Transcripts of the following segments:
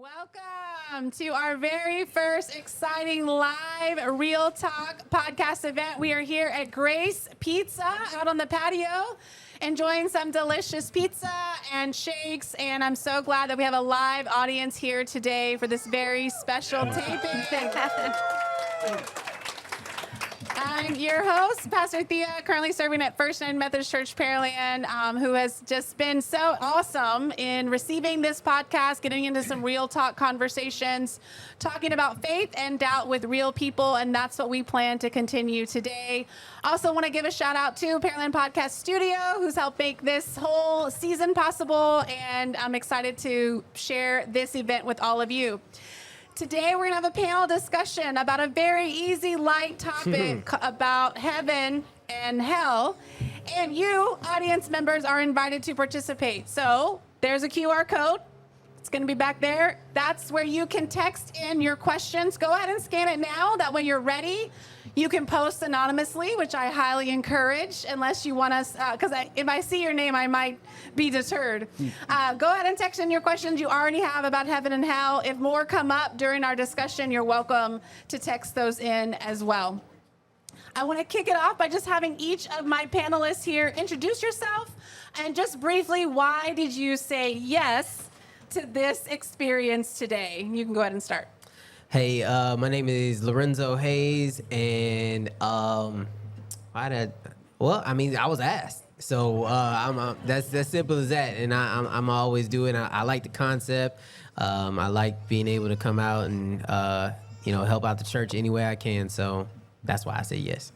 Welcome to our very first exciting live Real Talk podcast event. We are here at Grace Pizza out on the patio, enjoying some delicious pizza and shakes. And I'm so glad that we have a live audience here today for this very special taping. I'm your host, Pastor Thea, currently serving at First United Methodist Church Pearland, who has just been so awesome in receiving this podcast, getting into some real talk conversations, talking about faith and doubt with real people, and that's what we plan to continue today. Also want to give a shout out to Pearland Podcast Studio, who's helped make this whole season possible, and I'm excited to share this event with all of you. Today, we're going to have a panel discussion about a very easy, light topic about heaven and hell. And you, audience members, are invited to participate. So there's a QR code. It's going to be back there. That's where you can text in your questions. Go ahead and scan it now. That way you're ready. You can post anonymously, which I highly encourage, unless you want us, because if I see your name, I might be deterred. Go ahead and text in your questions you already have about heaven and hell. If more come up during our discussion, you're welcome to text those in as well. I want to kick it off by just having each of my panelists here introduce yourself and just briefly, why did you say yes to this experience today? You can go ahead and start. Hey, my name is Lorenzo Hayes, and I was asked, so that's simple as that. And I'm always doing. I like the concept. I like being able to come out and help out the church any way I can. So that's why I say yes.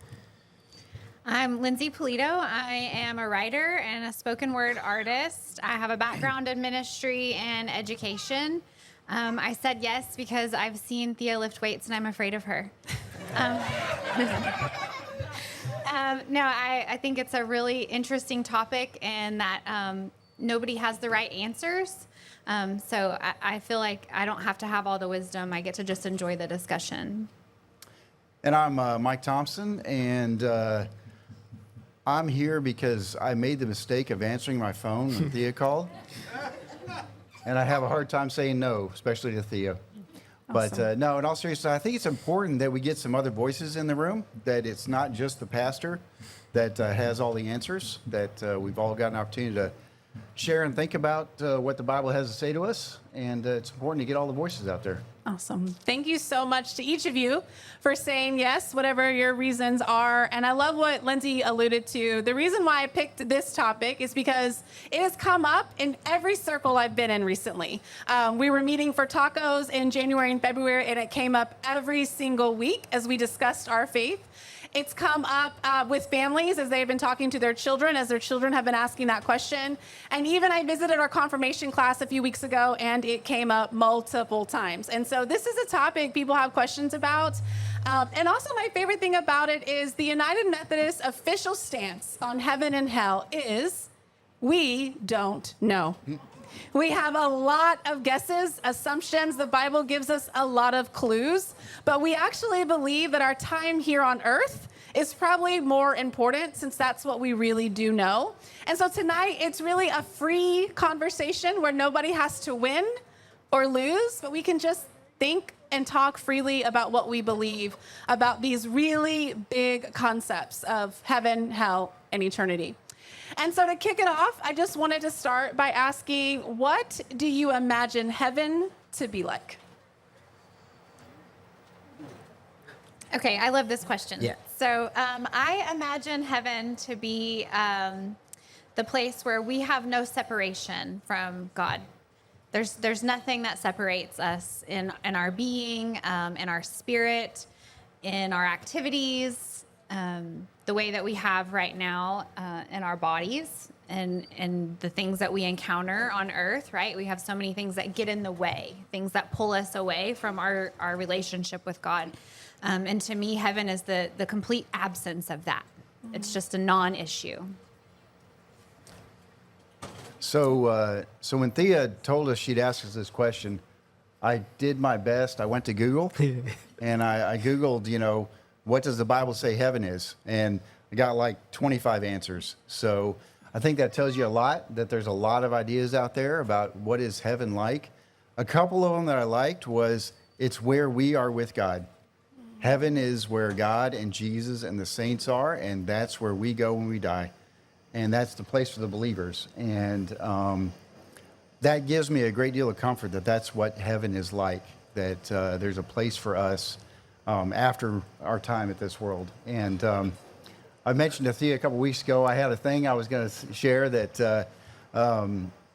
I'm Lindsay, Pulido. I am a writer and a spoken word artist. I have a background in ministry and education. I said yes because I've seen Thea lift weights and I'm afraid of her. I think it's a really interesting topic and that nobody has the right answers. So I feel like I don't have to have all the wisdom. I get to just enjoy the discussion. And I'm Mike Thompson, and I'm here because I made the mistake of answering my phone when Thea called. And I have a hard time saying no, especially to Thea. Awesome. But no, in all seriousness, I think it's important that we get some other voices in the room, that it's not just the pastor that has all the answers, that we've all got an opportunity to share and think about what the Bible has to say to us. And it's important to get all the voices out there. Awesome. Thank you so much to each of you for saying yes, whatever your reasons are. And I love what Lindsay alluded to. The reason why I picked this topic is because it has come up in every circle I've been in recently. We were meeting for tacos in January and February, and it came up every single week as we discussed our faith. It's come up with families as they've been talking to their children, as their children have been asking that question. And even I visited our confirmation class a few weeks ago, and it came up multiple times. And so this is a topic people have questions about. And also my favorite thing about it is the United Methodist official stance on heaven and hell is we don't know. We have a lot of guesses, assumptions. The Bible gives us a lot of clues, but we actually believe that our time here on earth is probably more important since that's what we really do know. And so tonight, it's really a free conversation where nobody has to win or lose, but we can just think and talk freely about what we believe about these really big concepts of heaven, hell, and eternity. And so to kick it off, I just wanted to start by asking, what do you imagine heaven to be like? Okay, I love this question. Yeah. So I imagine heaven to be the place where we have no separation from God. There's nothing that separates us in our being, in our spirit, in our activities, the way that we have right now in our bodies and the things that we encounter on earth, right? We have so many things that get in the way, things that pull us away from our relationship with God. And to me, heaven is the complete absence of that. It's just a non-issue. So when Thea told us she'd ask us this question, I did my best. I went to Google, and I Googled, what does the Bible say heaven is? And I got like 25 answers. So I think that tells you a lot, that there's a lot of ideas out there about what is heaven like. A couple of them that I liked was it's where we are with God. Heaven is where God and Jesus and the saints are, and that's where we go when we die. And that's the place for the believers. And that gives me a great deal of comfort that that's what heaven is like, that there's a place for us after our time at this world. And I mentioned to Thea a couple weeks ago, I had a thing I was going to share that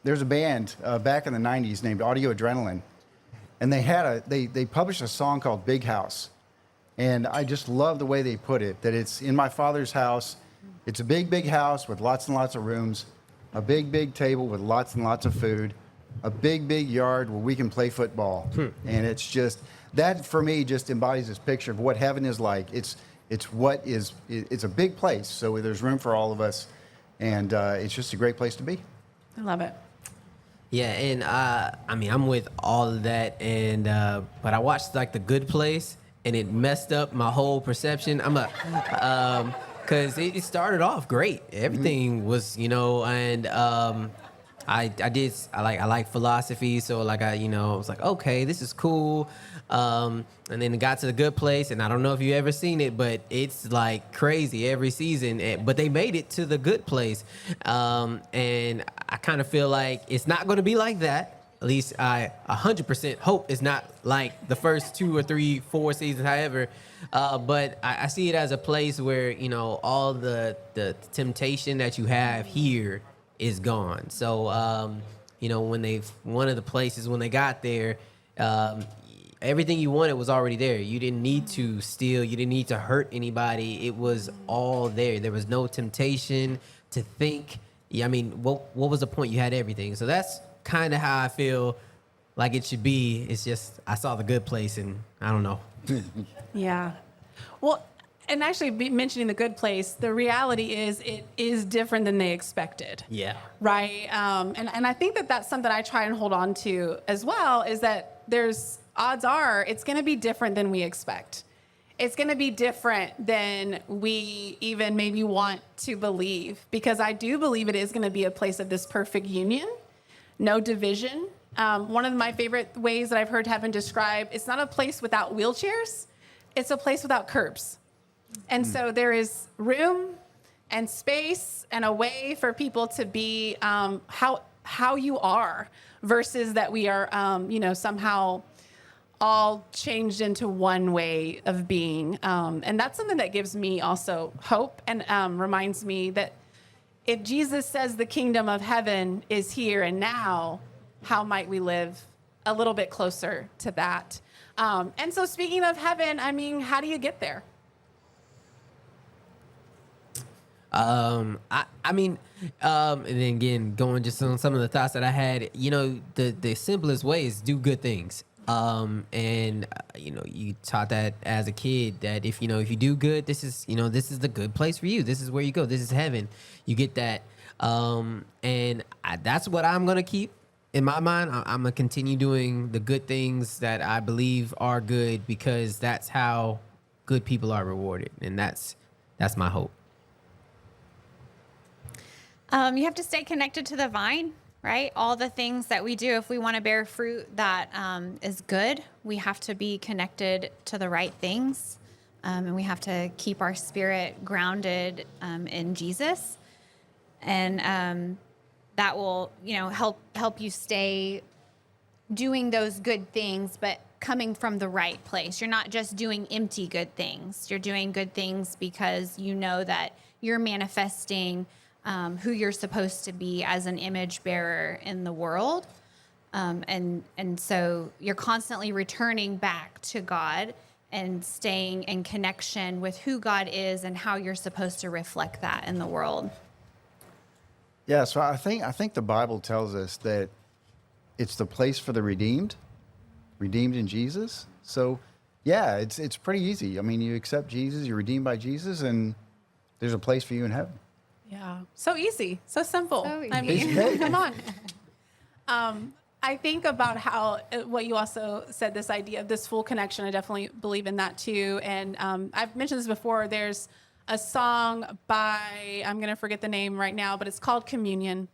there's a band back in the 90s named Audio Adrenaline. And they published a song called Big House. And I just love the way they put it, that it's in my Father's house. It's a big, big house with lots and lots of rooms, a big, big table with lots and lots of food, a big, big yard where we can play football. And it's just, that for me just embodies this picture of what heaven is like. It's a big place, so there's room for all of us. And it's just a great place to be. I love it. Yeah, and I mean, I'm with all of that, and but I watched like The Good Place, and it messed up my whole perception. Because it started off great, everything was, and I like philosophy, so like I was like, okay, this is cool, and then it got to The Good Place, and I don't know if you ever seen it, but it's like crazy every season, but they made it to The Good Place, and I kind of feel like it's not going to be like that. At least I 100% hope it's not like the first 2 or 3, 4 seasons, however. But I see it as a place where, all the temptation that you have here is gone. So, one of the places when they got there, everything you wanted was already there. You didn't need to steal. You didn't need to hurt anybody. It was all there. There was no temptation to think. Yeah, I mean, what was the point? You had everything. So that's kind of how I feel like it should be. It's just I saw The Good Place, and I don't know. Yeah. Well, and actually mentioning The Good Place, the reality is it is different than they expected. Yeah. Right. And I think that that's something I try and hold on to as well, is that there's odds are it's going to be different than we expect. It's going to be different than we even maybe want to believe, because I do believe it is going to be a place of this perfect union, no division. One of my favorite ways that I've heard heaven described, it's not a place without wheelchairs. It's a place without curbs. And so there is room and space and a way for people to be how you are, versus that we are, somehow all changed into one way of being. And that's something that gives me also hope and reminds me that if Jesus says the kingdom of heaven is here and now, how might we live a little bit closer to that? And so speaking of heaven, I mean, how do you get there? And then again, going just on some of the thoughts that I had, the simplest way is do good things. You taught that as a kid, that if you do good, this is the good place for you. This is where you go. This is heaven. You get that. That's what I'm going to keep in my mind. I'm going to continue doing the good things that I believe are good, because that's how good people are rewarded. And that's my hope. You have to stay connected to the vine, right? All the things that we do, if we want to bear fruit that is good, we have to be connected to the right things. And we have to keep our spirit grounded in Jesus. And that will, help you stay doing those good things, but coming from the right place. You're not just doing empty good things. You're doing good things because you know that you're manifesting who you're supposed to be as an image bearer in the world. And so you're constantly returning back to God and staying in connection with who God is and how you're supposed to reflect that in the world. Yeah, so I think the Bible tells us that it's the place for the redeemed in Jesus. So yeah, it's pretty easy. I mean, you accept Jesus, you're redeemed by Jesus, and there's a place for you in heaven. Yeah. So easy. So simple. So easy. I mean, come on. I think about how what you also said, this idea of this full connection. I definitely believe in that too. And I've mentioned this before. There's a song by, I'm going to forget the name right now, but it's called Communion.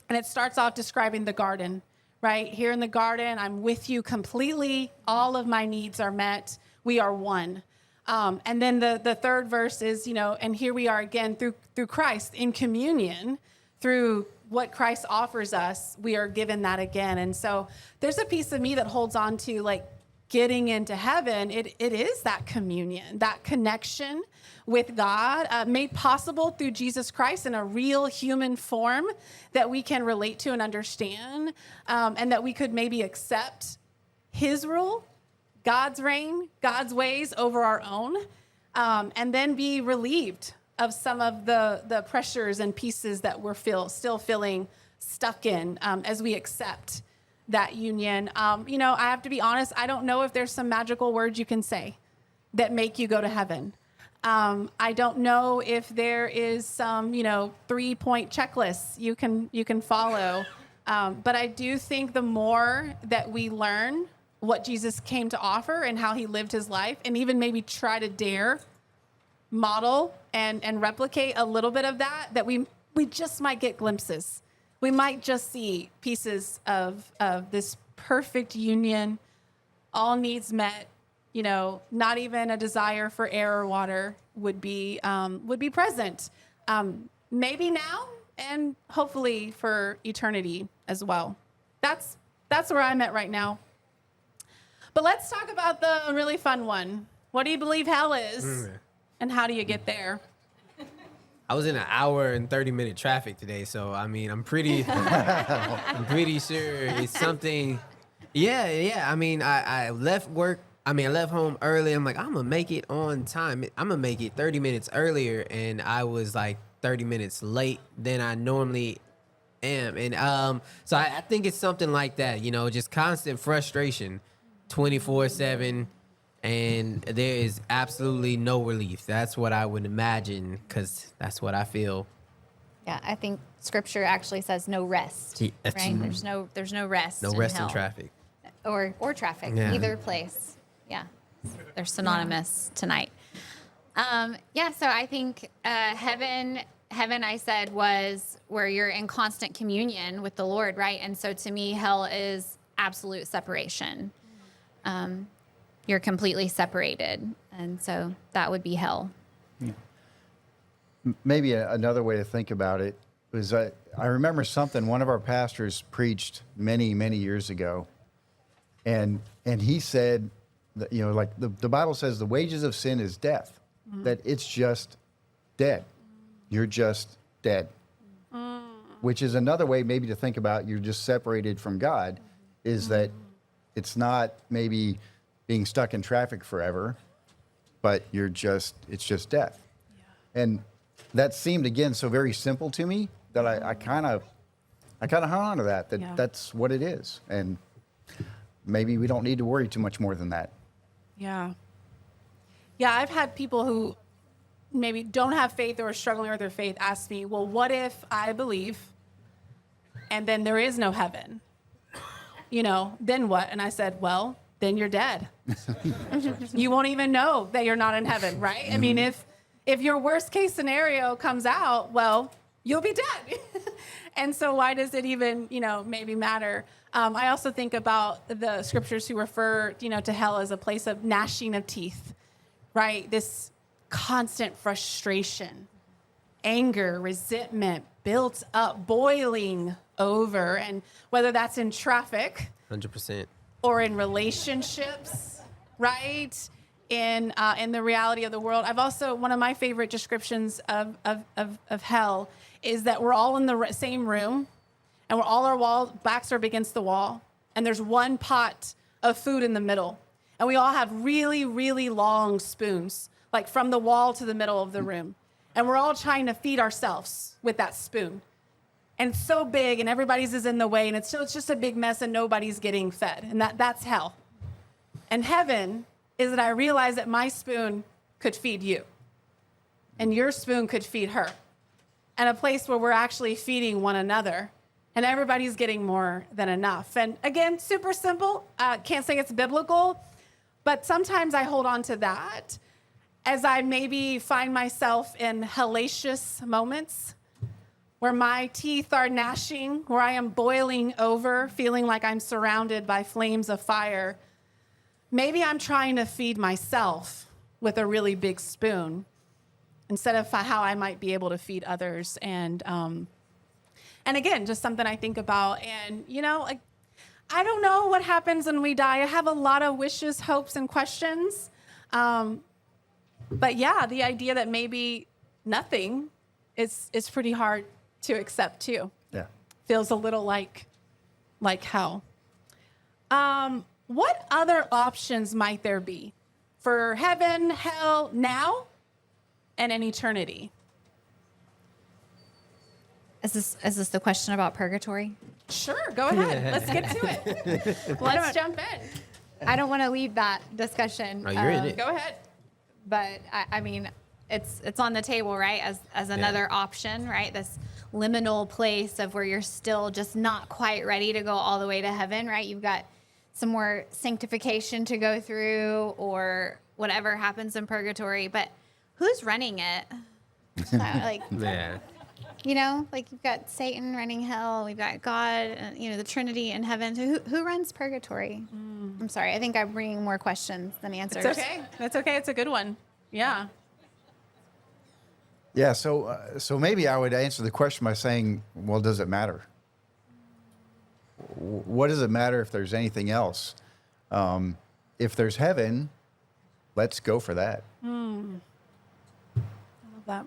And it starts off describing the garden right? Here in the garden, I'm with you completely. All of my needs are met. We are one. And then the third verse is, and here we are again through Christ in communion, through what Christ offers us, we are given that again. And so there's a piece of me that holds on to like getting into heaven. It is that communion, that connection with God, made possible through Jesus Christ in a real human form that we can relate to and understand, and that we could maybe accept his rule, God's reign, God's ways over our own, and then be relieved of some of the pressures and pieces that we're still feeling stuck in as we accept that union. I have to be honest, I don't know if there's some magical words you can say that make you go to heaven. I don't know if there is some, 3-point checklist you can follow. But I do think the more that we learn what Jesus came to offer and how he lived his life, and even maybe try to dare model and replicate a little bit of that we just might get glimpses. We might just see pieces of this perfect union, all needs met, not even a desire for air or water would be present. Maybe now and hopefully for eternity as well. That's where I'm at right now. But let's talk about the really fun one. What do you believe hell is? And how do you get there? I was in an hour and 30-minute traffic today, so I mean, I'm pretty sure it's something. Yeah. I mean, I left work. I left home early. I'm like, I'm gonna make it on time. I'm gonna make it 30 minutes earlier, and I was like 30 minutes late than I normally am. And so I think it's something like that. Just constant frustration, 24/7. And there is absolutely no relief. That's what I would imagine, because that's what I feel. Yeah, I think Scripture actually says no rest. Right? There's no rest. No rest in traffic. Or traffic, either place. Yeah, they're synonymous tonight. So I think heaven, I said, was where you're in constant communion with the Lord, right? And so to me, hell is absolute separation. You're completely separated. And so that would be hell. Yeah. Maybe another way to think about it was I remember something one of our pastors preached many, many years ago. And he said, that, like the Bible says the wages of sin is death, that it's just dead. You're just dead. Which is another way maybe to think about you're just separated from God, is that it's not maybe being stuck in traffic forever, but it's just death. Yeah. And that seemed, again, so very simple to me that I kind of hung on to that that's what it is. And maybe we don't need to worry too much more than that. Yeah. Yeah, I've had people who maybe don't have faith or are struggling with their faith ask me, well, what if I believe and then there is no heaven? Then what? And I said, well, then you're dead. You won't even know that you're not in heaven, right? I mean, if your worst case scenario comes out, well, you'll be dead. And so why does it even, maybe matter? I also think about the scriptures who refer, to hell as a place of gnashing of teeth, right? This constant frustration, anger, resentment built up, boiling over. And whether that's in traffic, 100%. or in relationships, right? In the reality of the world. I've also, one of my favorite descriptions of hell is that we're all in the same room and we're all our backs are up against the wall, and there's one pot of food in the middle. And we all have really, really long spoons, like from the wall to the middle of the room. And we're all trying to feed ourselves with that spoon. And it's so big, and everybody's is in the way, and it's just a big mess, and nobody's getting fed. And that's hell. And heaven is that I realize that my spoon could feed you, and your spoon could feed her, and a place where we're actually feeding one another, and everybody's getting more than enough. And again, super simple. Can't say it's biblical, but sometimes I hold on to that as I maybe find myself in hellacious moments where my teeth are gnashing, where I am boiling over, feeling like I'm surrounded by flames of fire, maybe I'm trying to feed myself with a really big spoon instead of how I might be able to feed others. And again, just something I think about. And, like, I don't know what happens when we die. I have a lot of wishes, hopes, and questions. But yeah, the idea that maybe nothing is pretty hard to accept too. Yeah. Feels a little like hell. What other options might there be for heaven, hell, now, and in eternity? Is this the question about purgatory? Sure, go ahead. Let's get to it. Let's jump in. I don't want to leave that discussion. Oh, you're in it. Go ahead. But I mean, it's on the table, right? As another option, right? This liminal place of where you're still just not quite ready to go all the way to heaven, right? You've got some more sanctification to go through, or whatever happens in purgatory. But who's running it? Like, Yeah. like you've got Satan running hell, we've got God, the Trinity in heaven. So who runs purgatory? I'm sorry, I think I'm bringing more questions than answers. It's okay. That's okay. It's a good one. Yeah. Yeah, so maybe I would answer the question by saying, well, does it matter? What does it matter if there's anything else? If there's heaven, let's go for that. I love that.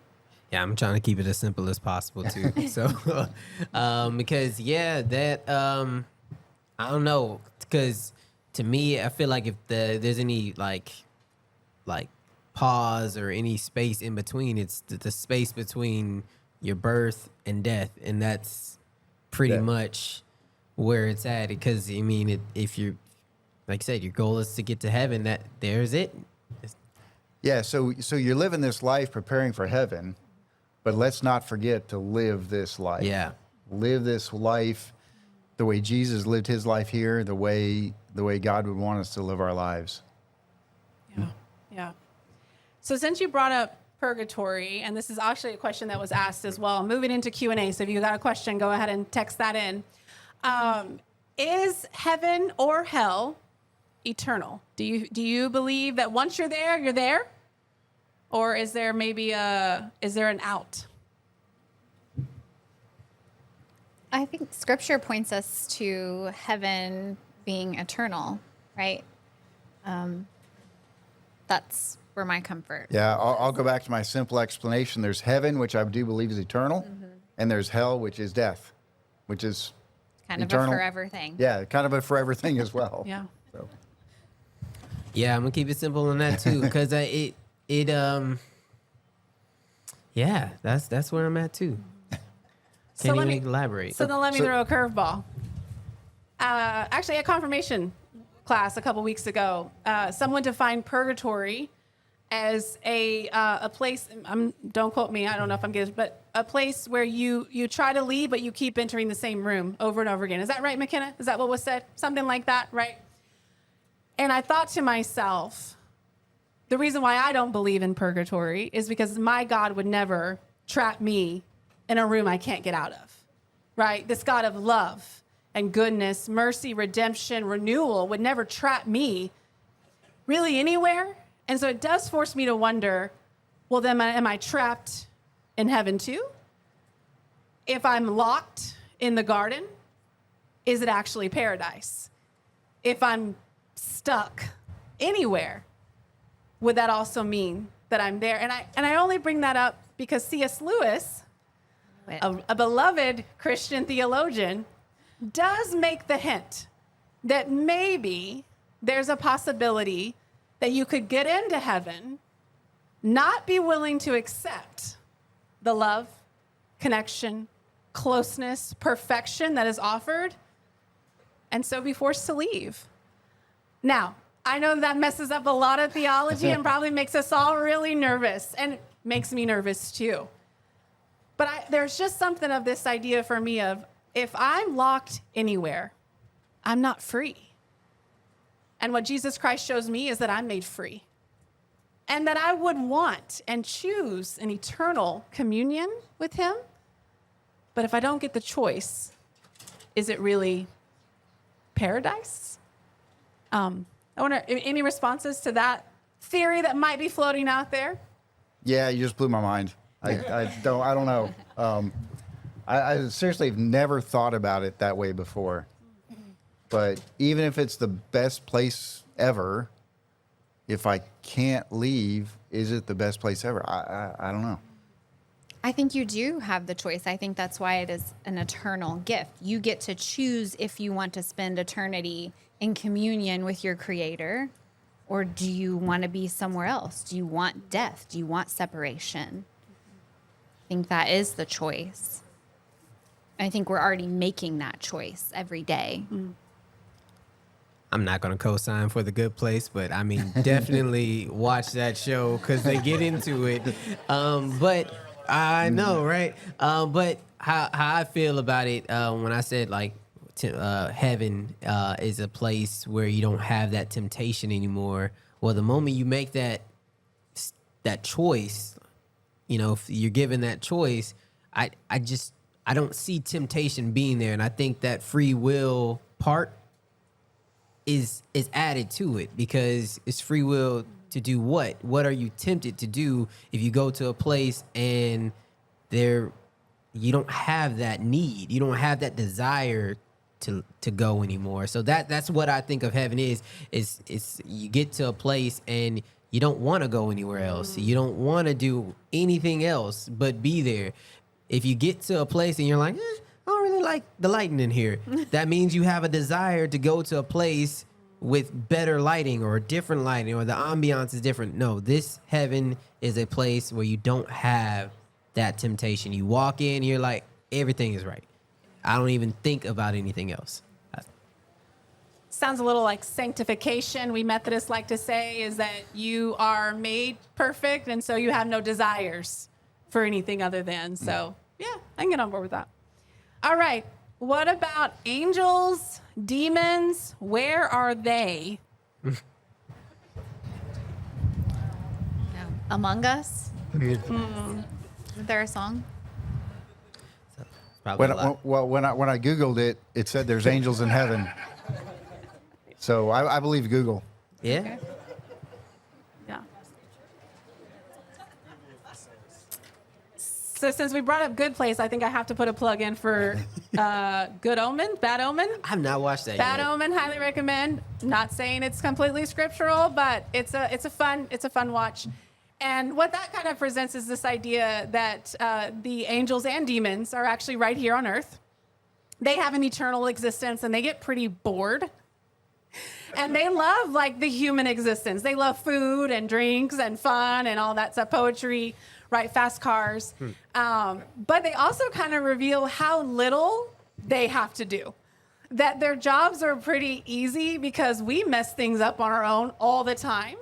Yeah, I'm trying to keep it as simple as possible too. So, because that I don't know, because to me, I feel like if there's any like pause or any space in between, it's the space between your birth and death, and that's pretty much where it's at. Because I mean, if you're, like I said, your goal is to get to heaven, that there's it. Yeah, so you're living this life preparing for heaven, but let's not forget to live this life. Yeah. Live this life the way Jesus lived his life here, the way God would want us to live our lives. Yeah. So since you brought up purgatory, and this is actually a question that was asked as well, moving into Q&A. So if you got a question, go ahead and text that in. Is heaven or hell eternal? Do you believe that once you're there, you're there? Or is there maybe is there an out? I think Scripture points us to heaven being eternal, right? That's where my comfort. Yeah, I'll go back to my simple explanation. There's heaven, which I do believe is eternal, and there's hell, which is death, which is Kind eternal. of a forever thing. Yeah, kind of a forever thing as well. Yeah. So. Yeah, I'm gonna keep it simple on that too, because that's where I'm at too. So Can't let even me elaborate. So then let me throw a curveball. Actually, a confirmation class a couple weeks ago, someone defined purgatory as a place. Don't quote me. I don't know if I'm getting, but a place where you try to leave, but you keep entering the same room over and over again. Is that right, McKenna? Is that what was said? Something like that, right? And I thought to myself, the reason why I don't believe in purgatory is because my God would never trap me in a room I can't get out of, right? This God of love and goodness, mercy, redemption, renewal would never trap me really anywhere. And so it does force me to wonder, well, then am I trapped in heaven too? If I'm locked in the garden, is it actually paradise? If I'm stuck anywhere, would that also mean that I'm there? And I only bring that up because C.S. Lewis, a beloved Christian theologian, does make the hint that maybe there's a possibility that you could get into heaven, not be willing to accept the love, connection, closeness, perfection that is offered, and so be forced to leave. Now, I know that messes up a lot of theology and probably makes us all really nervous, and makes me nervous too. But there's just something of this idea for me of, if I'm locked anywhere, I'm not free. And what Jesus Christ shows me is that I'm made free. And that I would want and choose an eternal communion with him. But if I don't get the choice, is it really paradise? I wonder, any responses to that theory that might be floating out there? Yeah, you just blew my mind. I don't know. I seriously have never thought about it that way before. But even if it's the best place ever, if I can't leave, is it the best place ever? I don't know. I think you do have the choice. I think that's why it is an eternal gift. You get to choose if you want to spend eternity in communion with your Creator, or do you want to be somewhere else? Do you want death? Do you want separation? I think that is the choice. I think we're already making that choice every day. I'm not going to co-sign for The Good Place, but I mean, definitely watch that show because they get into it. But I know, right? But how I feel about it when I said like heaven is a place where you don't have that temptation anymore. Well, the moment you make that choice, you know, if you're given that choice, I don't see temptation being there, and I think that free will part is added to it because it's free will to do what? What are you tempted to do if you go to a place and you don't have that need, you don't have that desire to go anymore. So that's what I think of heaven is you get to a place and you don't want to go anywhere else. You don't want to do anything else but be there. If you get to a place and you're like, I don't really like the lighting in here, that means you have a desire to go to a place with better lighting or different lighting or the ambiance is different. No, this heaven is a place where you don't have that temptation. You walk in, you're like, everything is right. I don't even think about anything else. Sounds a little like sanctification. We Methodists like to say is that you are made perfect, and so you have no desires for anything other than. So, yeah, I can get on board with that. All right. What about angels, demons? Where are they? Among Us? Is there a song? Probably When I Googled it, it said there's angels in heaven. So I believe Google. Yeah. Okay. Yeah. So since we brought up Good Place, I think I have to put a plug in for Good Omen, Bad Omen. I have not watched that Bad yet. Omen, highly recommend. Not saying it's completely scriptural, but it's a fun watch. And what that kind of presents is this idea that the angels and demons are actually right here on earth. They have an eternal existence and they get pretty bored. And they love like the human existence. They love food and drinks and fun and all that stuff, poetry, right? Fast cars. But they also kind of reveal how little they have to do. That their jobs are pretty easy because we mess things up on our own all the time.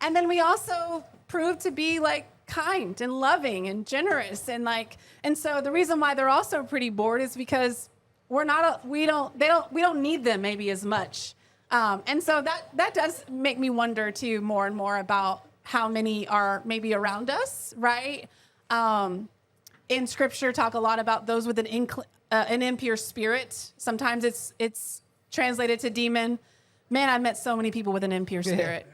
And then we also prove to be like kind and loving and generous and so the reason why they're also pretty bored is because we don't need them maybe as much. And so that does make me wonder too more and more about how many are maybe around us, right? In scripture talk a lot about those with an impure spirit. Sometimes it's translated to demon. Man, I've met so many people with an impure spirit.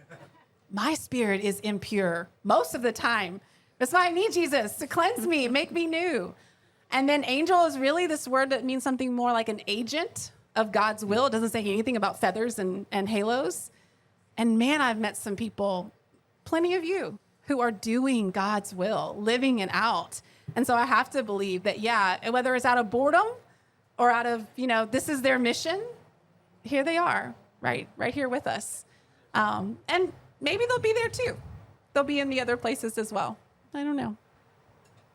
My spirit is impure most of the time. That's why I need Jesus to cleanse me, make me new. And then angel is really this word that means something more like an agent of God's will. It doesn't say anything about feathers and halos. And man, I've met some people, plenty of you, who are doing God's will, living it out. And so I have to believe that, yeah, whether it's out of boredom or out of, this is their mission, here they are, right here with us. And maybe they'll be there too. They'll be in the other places as well. I don't know.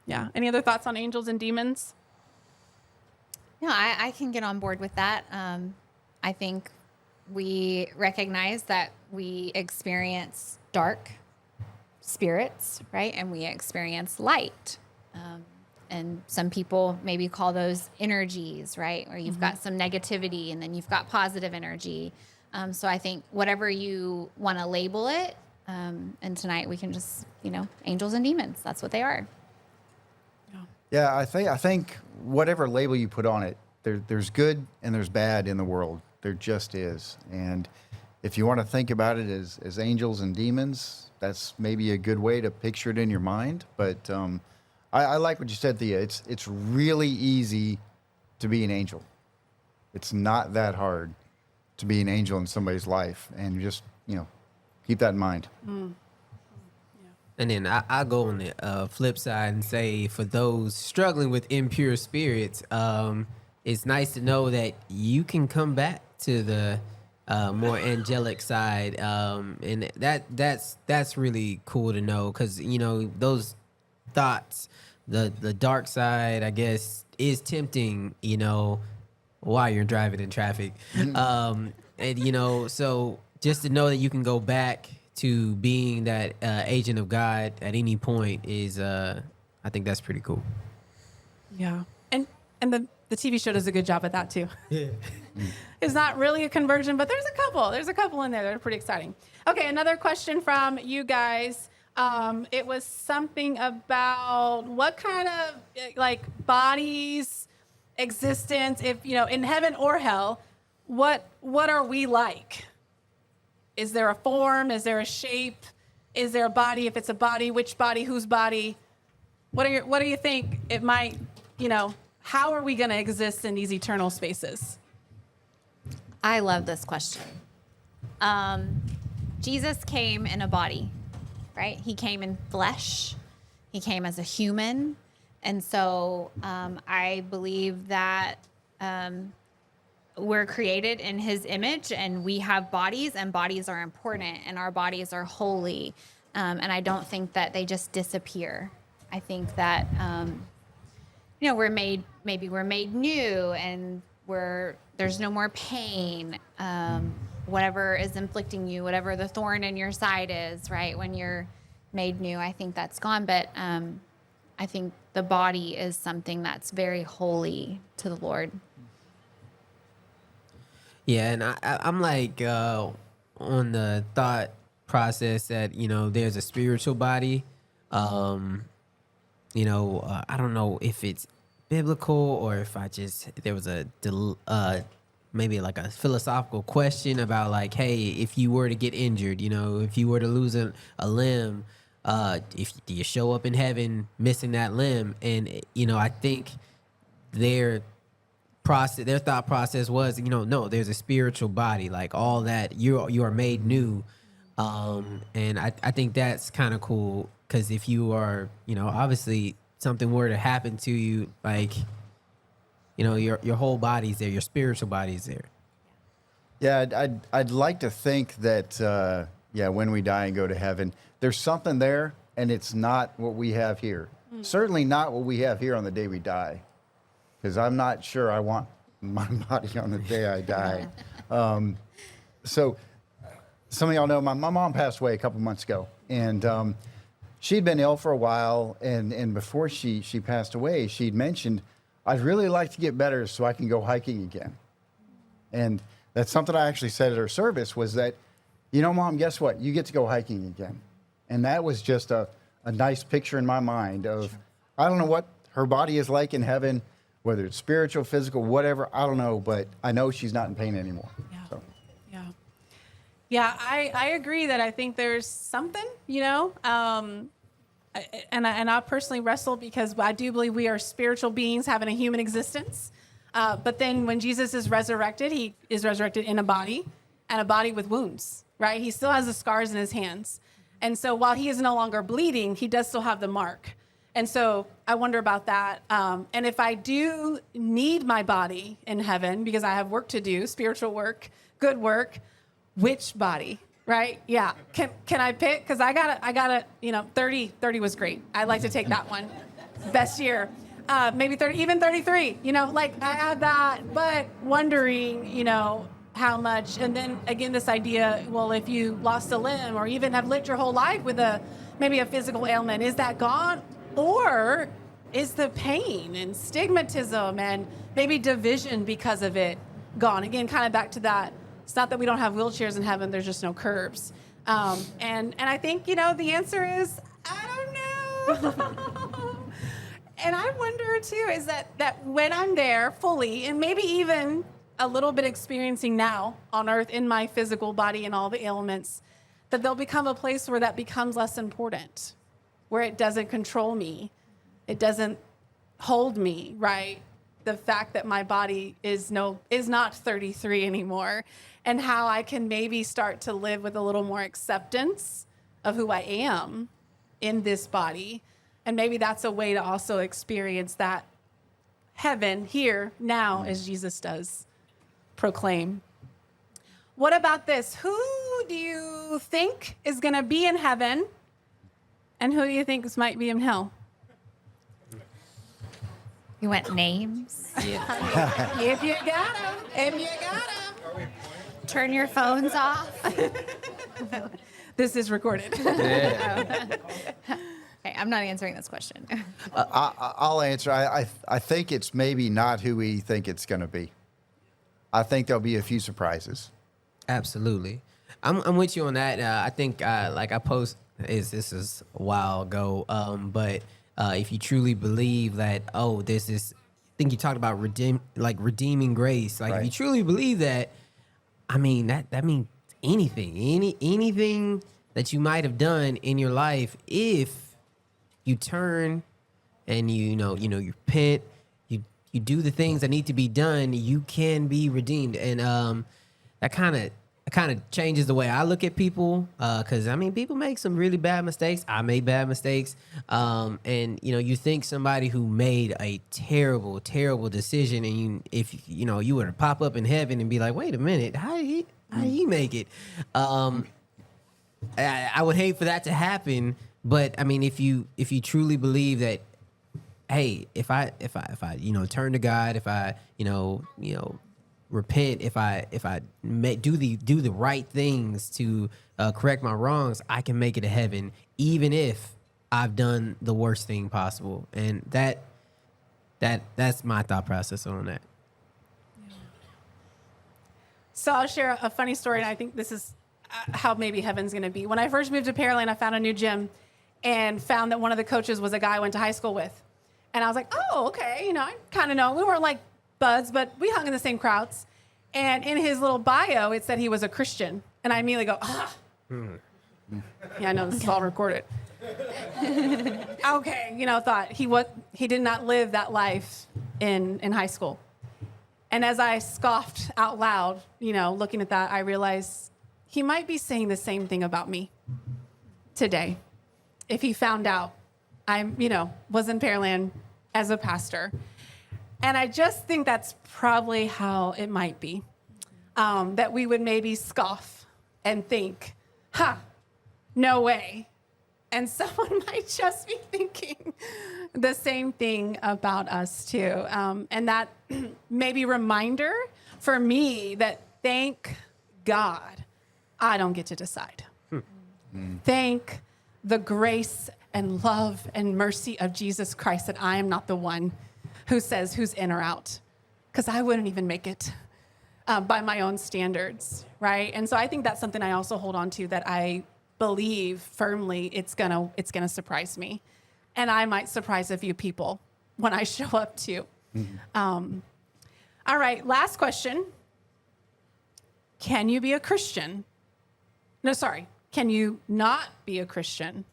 Yeah. Any other thoughts on angels and demons? No, I can get on board with that. I think we recognize that we experience dark spirits, right? And we experience light. And some people maybe call those energies, right? Or you've got some negativity and then you've got positive energy. So I think whatever you want to label it, and tonight we can just, angels and demons, that's what they are. Yeah, I think whatever label you put on it, there's good and there's bad in the world. There just is. And if you want to think about it as angels and demons, that's maybe a good way to picture it in your mind. But I like what you said, Thea. It's really easy to be an angel. It's not that hard to be an angel in somebody's life. And you just, keep that in mind. And then I go on the flip side and say, for those struggling with impure spirits, it's nice to know that you can come back to the more angelic side, and that's really cool to know, because those thoughts, the dark side, I guess, is tempting, while you're driving in traffic, and so just to know that you can go back to being that agent of God at any point is, I think that's pretty cool. Yeah. And the TV show does a good job at that too. Yeah. It's not really a conversion, but there's a couple in there that are pretty exciting. Okay, another question from you guys. It was something about what kind of bodies, existence, if in heaven or hell, what are we like? Is there a form? Is there a shape? Is there a body? If it's a body, which body? Whose body? What do you think it might? How are we going to exist in these eternal spaces? I love this question. Jesus came in a body, right? He came in flesh. He came as a human. And so I believe that we're created in his image, and we have bodies, and bodies are important, and our bodies are holy. And I don't think that they just disappear. I think that, we're made new, and there's no more pain. Whatever is inflicting you, whatever the thorn in your side is, right? When you're made new, I think that's gone. But I think the body is something that's very holy to the Lord. Yeah, and I'm like on the thought process that there's a spiritual body. I don't know if it's biblical or if there was maybe like a philosophical question about like, hey, if you were to get injured, if you were to lose a limb, do you show up in heaven missing that limb? And I think their thought process was, no, there's a spiritual body, like all that you are made new, and I think that's kind of cool, because if you are, obviously something were to happen to you, like, your whole body's there, your spiritual body's there. Yeah, I'd like to think that when we die and go to heaven, there's something there, and it's not what we have here. Certainly not what we have here on the day we die. Because I'm not sure I want my body on the day I die. So some of y'all know my mom passed away a couple months ago. And she'd been ill for a while. And before she passed away, she'd mentioned, I'd really like to get better so I can go hiking again. And that's something I actually said at her service was that, Mom, guess what? You get to go hiking again. And that was just a nice picture in my mind of, I don't know what her body is like in heaven, whether it's spiritual, physical, whatever, I don't know, but I know she's not in pain anymore. Yeah. So. Yeah, I agree that I think there's something, and I personally wrestle because I do believe we are spiritual beings having a human existence. But then when Jesus is resurrected, he is resurrected in a body, and a body with wounds, right? He still has the scars in his hands. And so while he is no longer bleeding, he does still have the mark. And so I wonder about that. And if I do need my body in heaven, because I have work to do, spiritual work, good work, which body, right? Yeah. Can I pick? Because I gotta, 30 was great. I'd like to take that one. Best year. Maybe 30, even 33, I had that, but wondering, how much. And then again, this idea, well, if you lost a limb or even have lived your whole life with maybe a physical ailment, is that gone? Or is the pain and stigmatism and maybe division because of it gone? Again, kind of back to that. It's not that we don't have wheelchairs in heaven. There's just no curbs. And I think, the answer is, I don't know. And I wonder too, is that when I'm there fully, and maybe even a little bit experiencing now on earth in my physical body and all the ailments, that there'll become a place where that becomes less important, where it doesn't control me. It doesn't hold me, right? The fact that my body is not 33 anymore, and how I can maybe start to live with a little more acceptance of who I am in this body. And maybe that's a way to also experience that heaven here now, as Jesus does proclaim. What about this? Who do you think is going to be in heaven, and who do you think might be in hell? You want names? If you got them. Turn your phones off. This is recorded. Okay, I'm not answering this question. I'll answer. I think it's maybe not who we think it's going to be. I think there'll be a few surprises. Absolutely. I'm with you on that. I think like I post this is a while ago, but if you truly believe that, this is, I think you talked about redeeming grace. Like, Right. if you truly believe that, I mean, that means anything, anything that you might have done in your life, if you turn and you repent, you do the things that need to be done, you can be redeemed. And that kind of changes the way I look at people, because I memean, people make some really bad mistakes. I made bad mistakes, and you think somebody who made a terrible decision, and if you were to pop up in heaven and be like, wait a minute, how did he make it? I would hate for that to happen. But I mean, if you truly believe that, hey, if I turn to God, if I repent, if I do the right things to correct my wrongs, I can make it to heaven, even if I've done the worst thing possible. And that's my thought process on that. So I'll share a funny story, and I think this is how maybe heaven's going to be. When I first moved to Pearland, I found a new gym and found that one of the coaches was a guy I went to high school with. And I was like, oh, okay, I kind of know. We weren't like buds, but we hung in the same crowds. And in his little bio, it said he was a Christian. And I immediately go, Yeah, I know this is all recorded. Okay, thought he did not live that life in high school. And as I scoffed out loud, looking at that, I realized he might be saying the same thing about me today. If he found out I, was in Pearland as a pastor. And I just think that's probably how it might be. That we would maybe scoff and think, no way. And someone might just be thinking the same thing about us too. And that maybe reminder for me that thank God I don't get to decide. Thank the grace and love and mercy of Jesus Christ that I am not the one who says who's in or out, because I wouldn't even make it by my own standards, right? And so I think that's something I also hold on to, that I believe firmly it's gonna surprise me, and I might surprise a few people when I show up too. All right, last question. Can you be a Christian? No, sorry. Can you not be a Christian?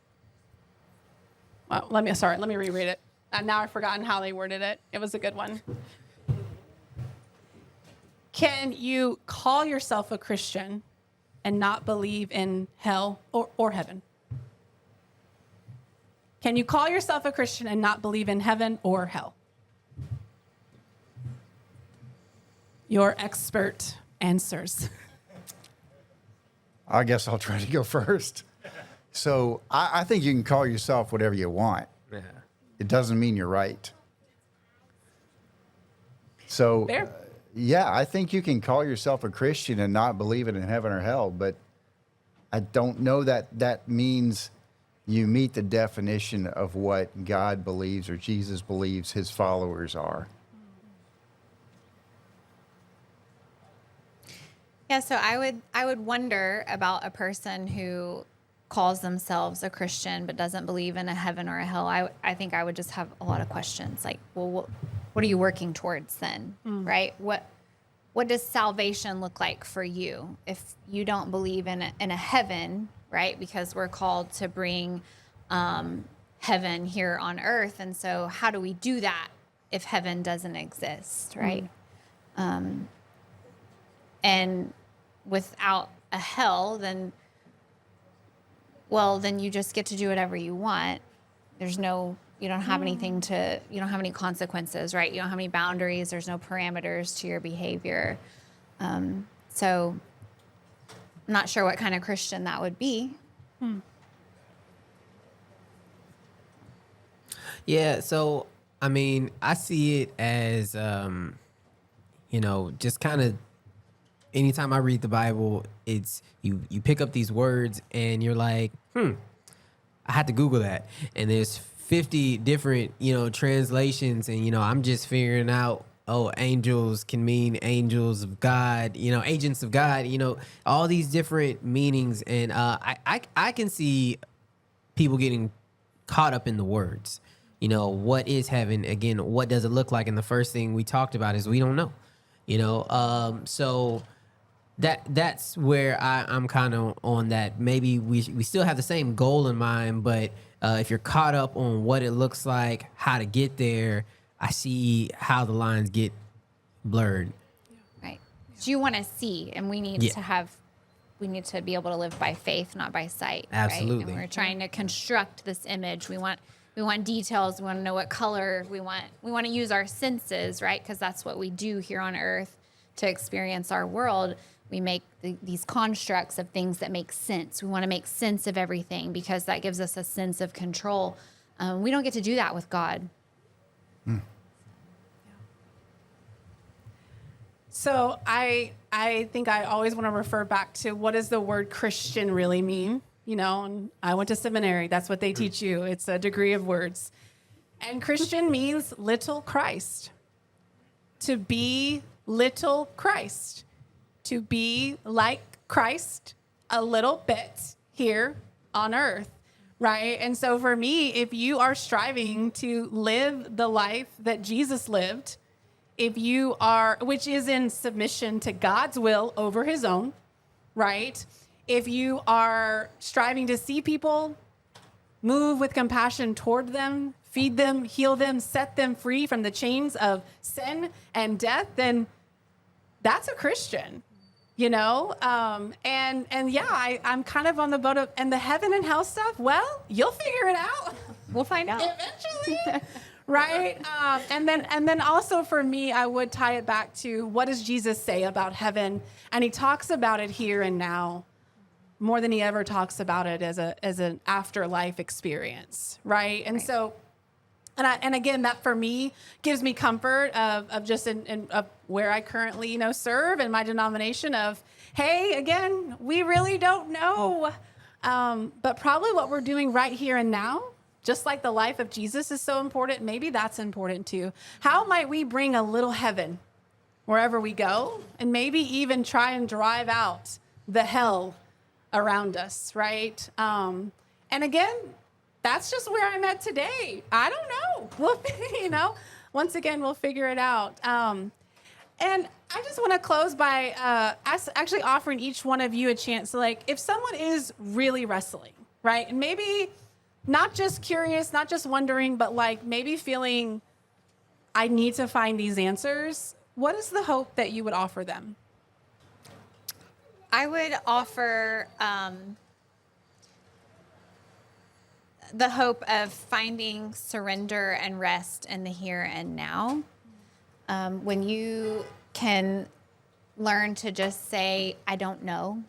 Well, let me reread it. Now I've forgotten how they worded it. It was a good one. Can you call yourself a Christian and not believe in hell or heaven? Can you call yourself a Christian and not believe in heaven or hell? Your expert answers. I guess I'll try to go first. So I think you can call yourself whatever you want. Yeah. It doesn't mean you're right. So, Fair. Yeah, I think you can call yourself a Christian and not believe in heaven or hell, but I don't know that that means you meet the definition of what God believes or Jesus believes his followers are. Yeah, so I would wonder about a person who calls themselves a Christian but doesn't believe in a heaven or a hell, I think I would just have a lot of questions. Like, well, what are you working towards then, right? What does salvation look like for you if you don't believe in a heaven, right? Because we're called to bring heaven here on earth. And so how do we do that if heaven doesn't exist, right? And without a hell, then you just get to do whatever you want. You don't have anything you don't have any consequences, right? You don't have any boundaries. There's no parameters to your behavior. So I'm not sure what kind of Christian that would be. Yeah, so I mean, I see it as just kind of anytime I read the Bible, it's you pick up these words and you're like, I had to Google that. And there's 50 different, translations, and I'm just figuring out, angels can mean angels of God, agents of God, all these different meanings. And I can see people getting caught up in the words. What is heaven? Again, what does it look like? And the first thing we talked about is we don't know. So that's where I'm kind of on that. Maybe we still have the same goal in mind, but if you're caught up on what it looks like, how to get there, I see how the lines get blurred. Right. So you want to see, and we need to be able to live by faith, not by sight. Absolutely. Right? And we're trying to construct this image. We want details. We want to know what color. We want to use our senses, right? Because that's what we do here on earth to experience our world. We make these constructs of things that make sense. We want to make sense of everything because that gives us a sense of control. We don't get to do that with God. So I think I always want to refer back to what does the word Christian really mean? And I went to seminary. That's what they teach you. It's a degree of words. And Christian means little Christ. To be little Christ. To be like Christ a little bit here on earth, right? And so for me, if you are striving to live the life that Jesus lived, which is in submission to God's will over his own, right? If you are striving to see people, move with compassion toward them, feed them, heal them, set them free from the chains of sin and death, then that's a Christian, I'm kind of on the boat of, and the heaven and hell stuff, well, you'll figure it out. We'll find out. Eventually. Right. And then also for me, I would tie it back to what does Jesus say about heaven? And he talks about it here and now more than he ever talks about it as an afterlife experience. Right. And so, and again, that for me gives me comfort of just of where I currently, serve in my denomination of, hey, again, we really don't know. But probably what we're doing right here and now, just like the life of Jesus is so important, maybe that's important too. How might we bring a little heaven wherever we go, and maybe even try and drive out the hell around us, right? And again, that's just where I'm at today. I don't know. We'll, once again, we'll figure it out. And I just want to close by actually offering each one of you a chance. So, if someone is really wrestling, right, and maybe not just curious, not just wondering, but maybe feeling I need to find these answers, what is the hope that you would offer them? I would offer the hope of finding surrender and rest in the here and now. When you can learn to just say, I don't know,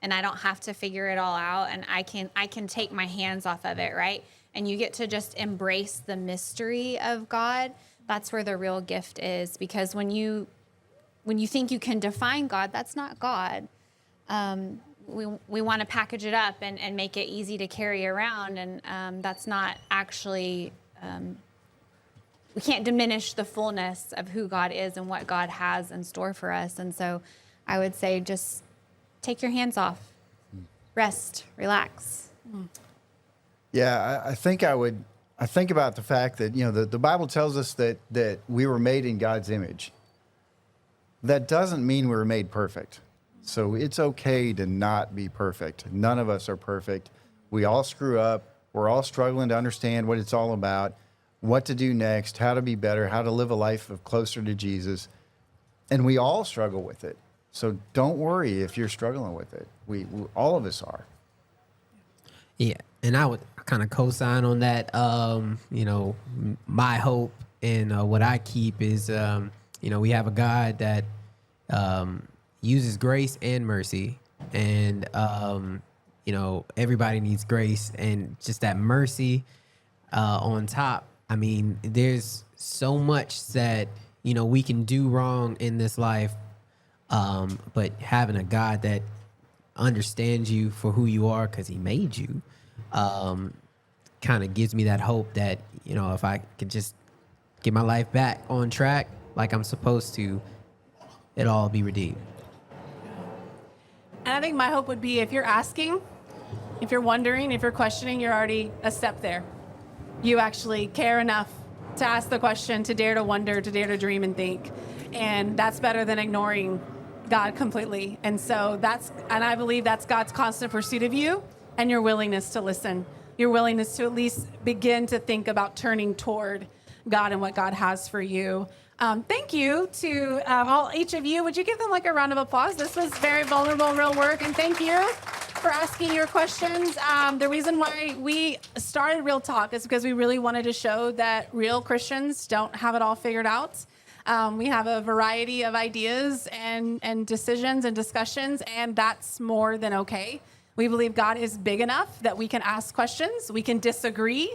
and I don't have to figure it all out, and I can take my hands off of it, right? And you get to just embrace the mystery of God. That's where the real gift is, because when you think you can define God, that's not God. We want to package it up and make it easy to carry around, and that's not actually. We can't diminish the fullness of who God is and what God has in store for us. And so I would say just take your hands off, rest, relax, Yeah, I think I think about the fact that, the Bible tells us that we were made in God's image. That doesn't mean we were made perfect. So it's okay to not be perfect. None of us are perfect. We all screw up. We're all struggling to understand what it's all about, what to do next, how to be better, how to live a life of closer to Jesus. And we all struggle with it. So don't worry if you're struggling with it. We all of us are. Yeah, and I would kind of co-sign on that. My hope and what I keep is, we have a God that uses grace and mercy, and everybody needs grace and just that mercy on top. I mean, there's so much that we can do wrong in this life, but having a God that understands you for who you are because he made you kind of gives me that hope that if I could just get my life back on track like I'm supposed to, it'll all be redeemed. And I think my hope would be if you're asking, if you're wondering, if you're questioning, you're already a step there. You actually care enough to ask the question, to dare to wonder, to dare to dream and think. And that's better than ignoring God completely. And so I believe that's God's constant pursuit of you and your willingness to listen, your willingness to at least begin to think about turning toward God and what God has for you. Thank you to each of you. Would you give them like a round of applause? This was very vulnerable, real work. And thank you for asking your questions. The reason why we started Real Talk is because we really wanted to show that real Christians don't have it all figured out. We have a variety of ideas and decisions and discussions, and that's more than okay. We believe God is big enough that we can ask questions, we can disagree,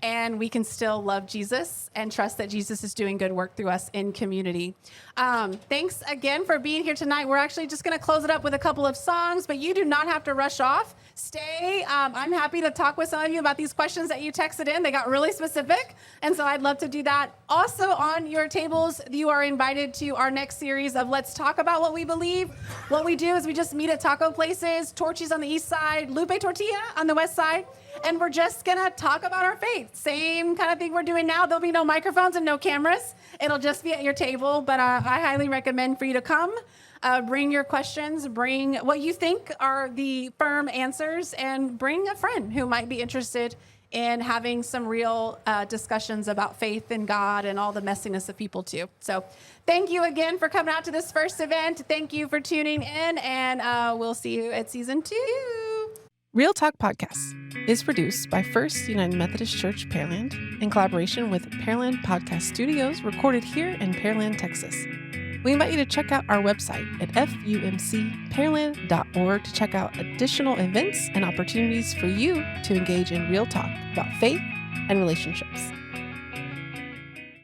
and we can still love Jesus and trust that Jesus is doing good work through us in community. Thanks again for being here tonight. We're actually just going to close it up with a couple of songs, but you do not have to rush off. Stay. I'm happy to talk with some of you about these questions that you texted in. They got really specific, and so I'd love to do that. Also, on your tables, you are invited to our next series of Let's Talk About What We Believe. What we do is we just meet at taco places, Torchy's on the east side, Lupe Tortilla on the west side, and we're just going to talk about our faith. Same kind of thing we're doing now. There'll be no microphones and no cameras. It'll just be at your table, but I highly recommend for you to come. Bring your questions, bring what you think are the firm answers, and bring a friend who might be interested in having some real discussions about faith and God and all the messiness of people too. So thank you again for coming out to this first event. Thank you for tuning in, and we'll see you at season 2. Real Talk Podcast is produced by First United Methodist Church Pearland in collaboration with Pearland Podcast Studios, recorded here in Pearland, Texas. We invite you to check out our website at fumcpearland.org to check out additional events and opportunities for you to engage in real talk about faith and relationships.